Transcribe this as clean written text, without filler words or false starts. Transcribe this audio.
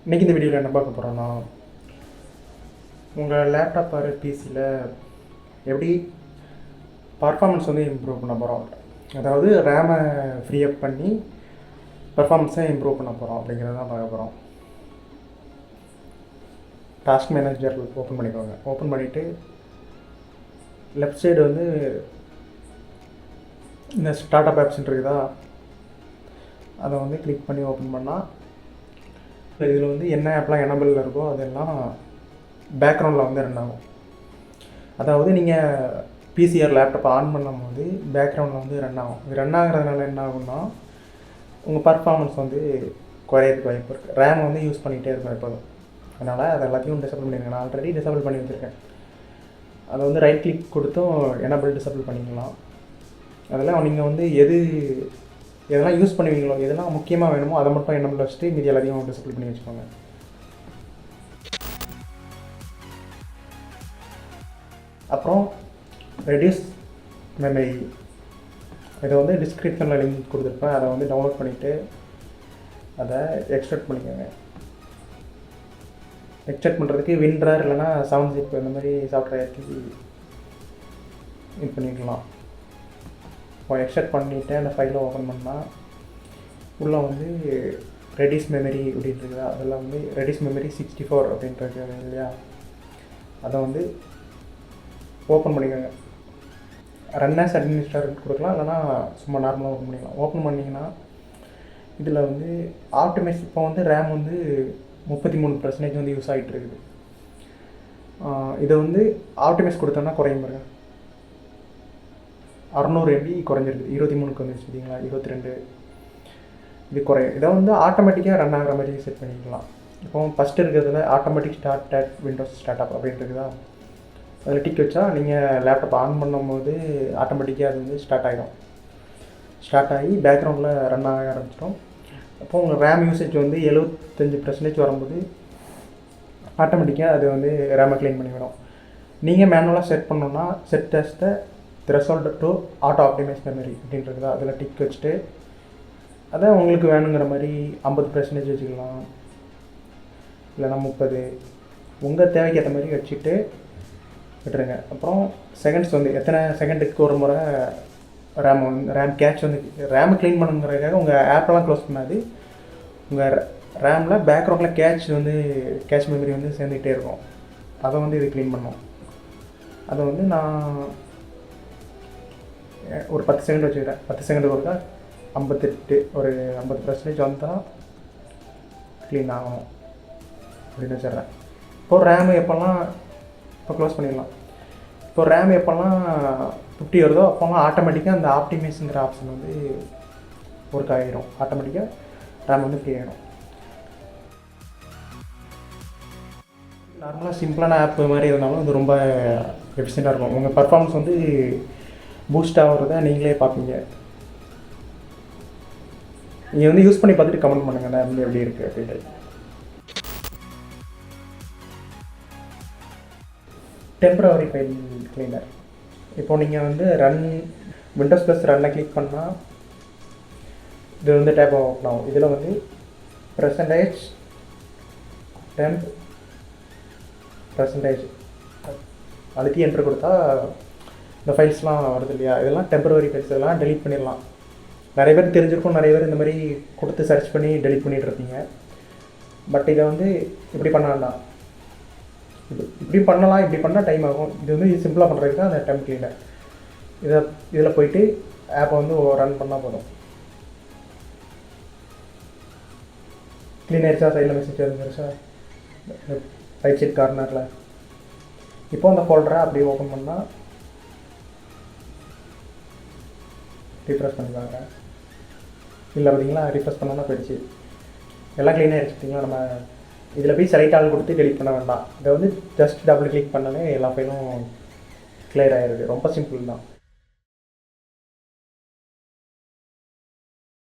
இன்றைக்கி இந்த வீடியோவில் என்ன பார்க்க போகிறோன்னா, உங்கள் லேப்டாப் ஆர் பிசியில் எப்படி பர்ஃபார்மன்ஸ் வந்து இம்ப்ரூவ் பண்ண போகிறோம். அதாவது ரேமை ஃப்ரீ அப் பண்ணி பர்ஃபார்மன்ஸை இம்ப்ரூவ் பண்ண போகிறோம் அப்படிங்கிறது தான் பார்க்க போகிறோம். டாஸ்க் மேனேஜர் ஓப்பன் பண்ணிக்கோங்க. ஓப்பன் பண்ணிவிட்டு லெஃப்ட் சைடு வந்து இந்த ஸ்டார்ட் அப் ஆப்ஷன் இருக்குதா, அதை வந்து கிளிக் பண்ணி ஓப்பன் பண்ணால் இதில் வந்து என்ன ஆப்லாம் எனபிளில் இருக்கோ அதெல்லாம் பேக்ரவுண்டில் வந்து ரன் ஆகும். அதாவது நீங்கள் பிசிஆர் லேப்டாப் ஆன் பண்ணும்போது பேக்ரவுண்டில் வந்து ரன் ஆகும். இது ரன் ஆகிறதுனால என்ன ஆகும்னா, உங்கள் பர்ஃபார்மன்ஸ் வந்து குறையிறதுக்கு வாய்ப்பு இருக்குது. ரேம் வந்து யூஸ் பண்ணிகிட்டே இருக்கும் எப்போதும். அதனால் அதை எல்லாத்தையும் டிசபிள் பண்ணிடுங்க. நான் ஆல்ரெடி டிசபிள் பண்ணி வச்சுருக்கேன். அதை வந்து ரைட் கிளிக் கொடுத்தும் எனபிள் டிசபிள் பண்ணிக்கலாம். அதெல்லாம் நீங்கள் வந்து எதெல்லாம் யூஸ் பண்ணுவீங்களோ, எதெல்லாம் முக்கியமாக வேணுமோ அதை மட்டும் எனபிள் வச்சுட்டு மீதி எல்லாத்தையும் டிசபிள் பண்ணி வச்சுக்கோங்க. அப்புறம் ரெடியூஸ் மெமரி, இதை வந்து டிஸ்கிரிப்ஷனில் லிங்க் கொடுத்துருப்பேன். அதை வந்து டவுன்லோட் பண்ணிவிட்டு அதை எக்ஸ்ட்ராக்ட் பண்ணிக்கோங்க. எக்ஸ்ட்ராக்ட் பண்ணுறதுக்கு வின்ரர் இல்லைனா 7zip இந்த மாதிரி சாஃப்ட்வேர் ஏற்றி இது பண்ணிக்கலாம். இப்போ எக்ஸ்ட்ராக்ட் பண்ணிவிட்டு அந்த ஃபைலை ஓப்பன் பண்ணால் உள்ளே வந்து ரெடியூஸ் மெமரி அப்படின்ட்டு இருக்குதா, அதில் வந்து ரெடியூஸ் மெமரி 64 அப்படின்றது இல்லையா, அதை வந்து ஓப்பன் பண்ணிக்கோங்க. ரன் ஆஸ் அட்மினிஸ்ட்ரேட்டர் கொடுக்கலாம், இல்லைனா சும்மா நார்மலாக ஓப்பன் பண்ணிக்கலாம். ஓப்பன் பண்ணிங்கன்னா இதில் வந்து ஆப்டிமைஸ், இப்போ வந்து ரேம் வந்து 33% வந்து யூஸ் ஆகிட்டு இருக்குது. இதை வந்து ஆப்டிமைஸ் கொடுத்தோன்னா குறையும் பாருங்க. 600 MB குறைஞ்சிருக்கு, 23க்கு வந்துருச்சு பார்த்தீங்களா, 22 இது குறையும். இதை வந்து ஆட்டோமேட்டிக்காக ரன் ஆகிற மாதிரி செட் பண்ணிக்கலாம். இப்போ ஃபஸ்ட்டு இருக்கிறதுல automatic start at Windows start up அப்படின்றதுதான், அதில் டிக் வச்சா நீங்கள் லேப்டாப் ஆன் பண்ணும்போது ஆட்டோமேட்டிக்காக அது வந்து ஸ்டார்ட் ஆகிடும். ஸ்டார்ட் ஆகி பேக்ரவுண்டில் ரன் ஆக ஆரம்பிச்சிடும். அப்போ உங்கள் ரேம் யூசேஜ் வந்து 75% வரும்போது ஆட்டோமேட்டிக்காக அது வந்து ரேமை க்ளீன் பண்ணிவிடும். நீங்கள் மேனுவலாக செட் பண்ணோன்னா set as the threshold to auto optimize memory அப்படின்றது தான். அதில் டிக் வச்சுட்டு அதை உங்களுக்கு வேணுங்கிற மாதிரி 50% வச்சுக்கலாம், இல்லைனா 30, உங்கள் தேவைக்கு ஏற்ற மாதிரி வச்சுட்டு விட்டுருங்க. அப்புறம் செகண்ட்ஸ் வந்து எத்தனை செகண்டுக்கு ஒரு முறை ரேம் கேட்ச் வந்து ரேமை க்ளீன் பண்ணுங்கிறதுக்காக உங்கள் ஆப்பெல்லாம் க்ளோஸ் பண்ணாது. உங்கள் ரேமில் பேக்ரவுண்டில் கேட்ச் மெமரி வந்து சேர்ந்துக்கிட்டே இருக்கும். அதை வந்து இது க்ளீன் பண்ணும். அதை வந்து நான் ஒரு 10 செகண்ட் வச்சுக்கிறேன். 10 செகண்டுக்கு ஒருக்கா 58 ஒரு 50% வந்தால் க்ளீன் ஆகணும் அப்படின்னு வச்சிடுறேன். இப்போது ரேமு எப்போல்லாம் இப்போ க்ளோஸ் பண்ணிடலாம். இப்போ ரேம் எப்போல்லாம் 50 வருதோ அப்போல்லாம் ஆட்டோமேட்டிக்காக அந்த ஆப்டிமைஸுங்கிற ஆப்ஷன் வந்து ஒர்க் ஆகிடும். ஆட்டோமேட்டிக்காக ரேம் வந்து ஃப்ரீ ஆகிடும். நார்மலாக சிம்பிளான ஆப் மாதிரி இருந்தாலும் இது ரொம்ப எஃபிஷியண்ட்டாக இருக்கும். உங்கள் பர்ஃபார்மன்ஸ் வந்து பூஸ்ட் ஆகிறத நீங்களே பார்ப்பீங்க. நீங்கள் வந்து யூஸ் பண்ணி பார்த்துட்டு கமெண்ட் பண்ணுங்கள், நான் வந்து எப்படி இருக்குது அப்படின்ட்டு. டெம்பரவரி ஃபைல் கிளீனர், இப்போ நீங்கள் வந்து விண்டோஸ் ப்ளஸ் ரன்னை கிளிக் பண்ணால் இது வந்து டேப் ஓப்பன் ஆகும். இதில் வந்து %temp அழுத்தி என்ட்ரு கொடுத்தா இந்த ஃபைல்ஸ்லாம் வருது இல்லையா, இதெல்லாம் டெம்பரவரி ஃபைல்ஸ். இதெல்லாம் டெலிட் பண்ணிடலாம். நிறைய பேர் தெரிஞ்சிருக்கும், நிறைய பேர் இந்த மாதிரி கொடுத்து சர்ச் பண்ணி டெலிட் பண்ணிகிட்டு இருப்பீங்க. பட் இதை வந்து இப்படி பண்ண வேண்டாம். இப்படி பண்ணலாம், இப்படி பண்ணால் டைம் ஆகும். இது வந்து சிம்பிளாக பண்ணுறதுக்கு தான் அந்த டெம்ப் கிளீனர். இதில் போயிட்டு ஆப்பை வந்து ரன் பண்ணால் போதும். க்ளீன் ஆயிடுச்சா, சைடில் மெசேஜ் வந்துருச்சா ரைட் சைட் கார்னரில். இப்போ அந்த ஃபோல்டரை அப்படியே ஓப்பன் பண்ணால் ரீஃப்ரெஷ் பண்ணி பார்க்குறேன். இல்லை பார்த்தீங்களா, ரீஃப்ரெஷ் பண்ணோன்னா போயிடுச்சு. எல்லாம் க்ளீனாக எடுத்துட்டிங்களா. நம்ம இதில் போய் செலக்ட் ஆள் கொடுத்து டெலிட் பண்ண வேண்டாம். இதை வந்து ஜஸ்ட் டபுள் கிளிக் பண்ணாலே எல்லா ஃபைலும் கிளியர் ஆகிடுது. ரொம்ப சிம்பிள் தான்.